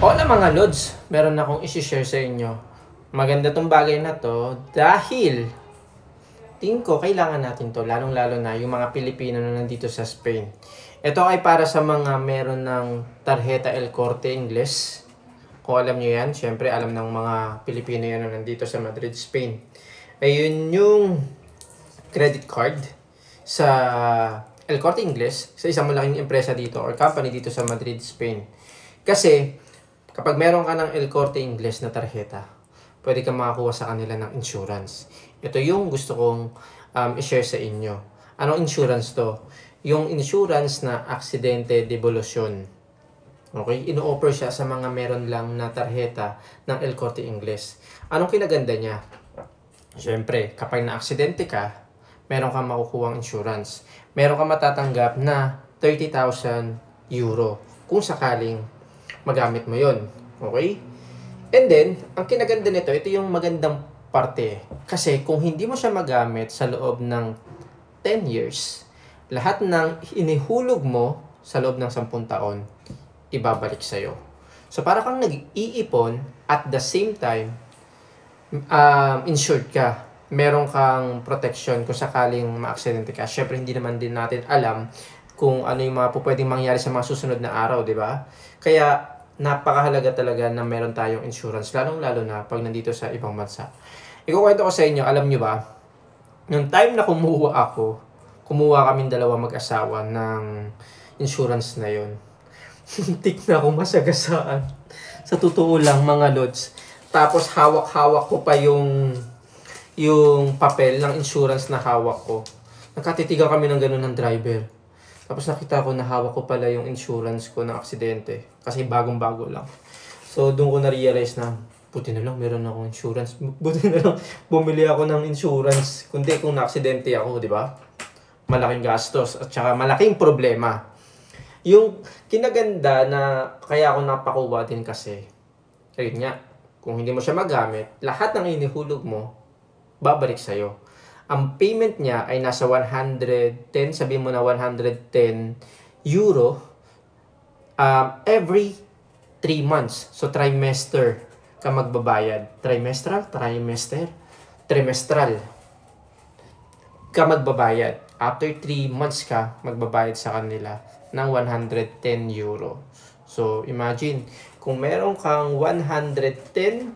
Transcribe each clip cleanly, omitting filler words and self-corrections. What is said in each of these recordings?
Hola mga Lods, meron akong isi-share sa inyo. Maganda tong bagay na to dahil tingin ko kailangan natin to, lalong-lalo na yung mga Pilipino na nandito sa Spain. Ito ay para sa mga meron ng tarjeta El Corte Inglés. Kung alam nyo yan, syempre alam ng mga Pilipino yan na nandito sa Madrid, Spain. Ayun yung credit card sa El Corte Inglés, sa isang malaking empresa dito or company dito sa Madrid, Spain. Kasi kapag meron ka ng El Corte Inglés na tarjeta, pwede kang makakuha sa kanila ng insurance. Ito yung gusto kong i-share sa inyo. Anong insurance to? Yung insurance na aksidente devolusyon. Okay? Ino-offer siya sa mga meron lang na tarjeta ng El Corte Inglés. Anong kinaganda niya? Siyempre, kapag na-aksidente ka, meron kang makukuha insurance. Meron kang matatanggap na 30,000 euro kung sakaling magamit mo yon, okay? And then, ang kinaganda nito, ito yung magandang parte. Kasi kung hindi mo siya magamit sa loob ng 10 years, lahat ng inihulog mo sa loob ng 10 taon, ibabalik sa'yo. So, para kang nag-iipon at the same time, insured ka. Meron kang protection kung sakaling ma-aksidente ka. Syempre, hindi naman din natin alam kung ano yung mga pwedeng mangyari sa mga susunod na araw, di ba? Kaya, napakahalaga talaga na meron tayong insurance, lalong-lalo na pag nandito sa ibang bansa. Ikukwento ko sa inyo, alam nyo ba, nung time na kumuha kaming dalawa mag-asawa ng insurance na yon. Tik na akong masagasaan. Sa totoo lang, mga Lods. Tapos hawak-hawak ko pa yung papel ng insurance na hawak ko. Nakatitigan kami ng ganun ng driver. Tapos nakita ko na hawak ko pala yung insurance ko ng aksidente. Kasi bagong-bago lang. So, doon ko na-realize na, buti na lang, meron akong insurance. Buti na lang, bumili ako ng insurance. Kundi kung na-aksidente ako, di ba? Malaking gastos at saka malaking problema. Yung kinaganda na kaya ako napakuha din kasi, ayun nga, kung hindi mo siya magamit, lahat ng inihulog mo, babalik sa'yo. Ang payment niya ay nasa 110, sabihin mo na 110 euro every 3 months. So, trimester ka magbabayad. Trimestral ka magbabayad. After 3 months ka magbabayad sa kanila ng 110 euro. So, imagine, kung meron kang 110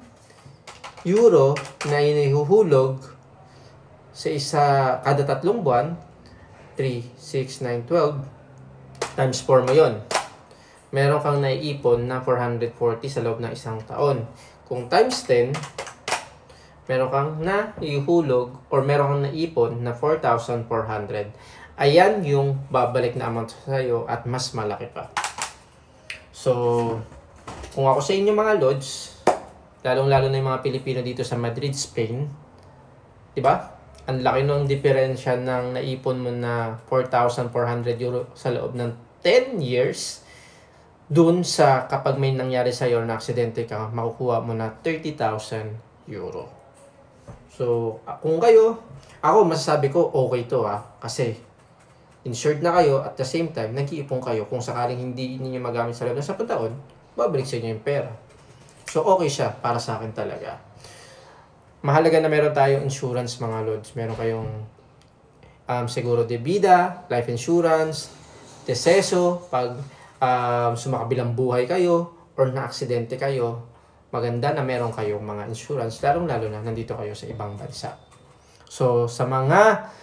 euro na inihuhulog sa kada 3 buwan, 3, 6, 9, 12, times 4 mo yun. Meron kang naiipon na 440 sa loob ng isang taon. Kung times 10, meron kang naihulog or meron kang naipon na 4,400. Ayan yung babalik na amount sa'yo at mas malaki pa. So, kung ako sa inyo mga Lods, lalong-lalo na yung mga Pilipino dito sa Madrid, Spain, diba? Ang laki ng diferensya ng naipon mo na 4,400 euro sa loob ng 10 years dun sa kapag may nangyari sa'yo na aksidente ka, makukuha mo na 30,000 euro. So, kung kayo, ako masasabi ko okay to kasi insured na kayo at the same time, nag-iipon kayo kung sakaling hindi niyo magamit sa loob ng 10 taon, babalik sa inyo yung pera. So, okay siya para sa akin talaga. Mahalaga na meron tayong insurance mga Lods. Meron kayong seguro de vida, life insurance, deseso, pag sumakabilang buhay kayo or na-aksidente kayo, maganda na meron kayong mga insurance, lalong-lalo na nandito kayo sa ibang bansa. So, sa mga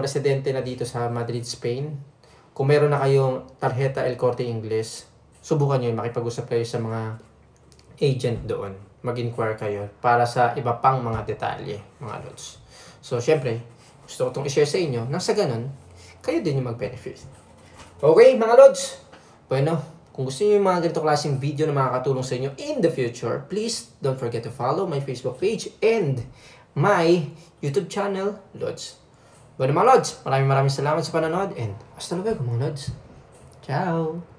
residente na dito sa Madrid, Spain, kung meron na kayong tarjeta El Corte Inglés, subukan nyo makipag-usap kayo sa mga agent doon. Mag-inquire kayo para sa iba pang mga detalye, mga Lods. So, syempre, gusto ko itong i-share sa inyo nang sa ganun, kayo din yung mag-benefit. Okay, mga Lods? Bueno, kung gusto niyo yung mga ganito klaseng video na makakatulong sa inyo in the future, please don't forget to follow my Facebook page and my YouTube channel, Lods. Bueno, mga Lods, maraming salamat sa panonood and hasta luego, mga Lods. Ciao!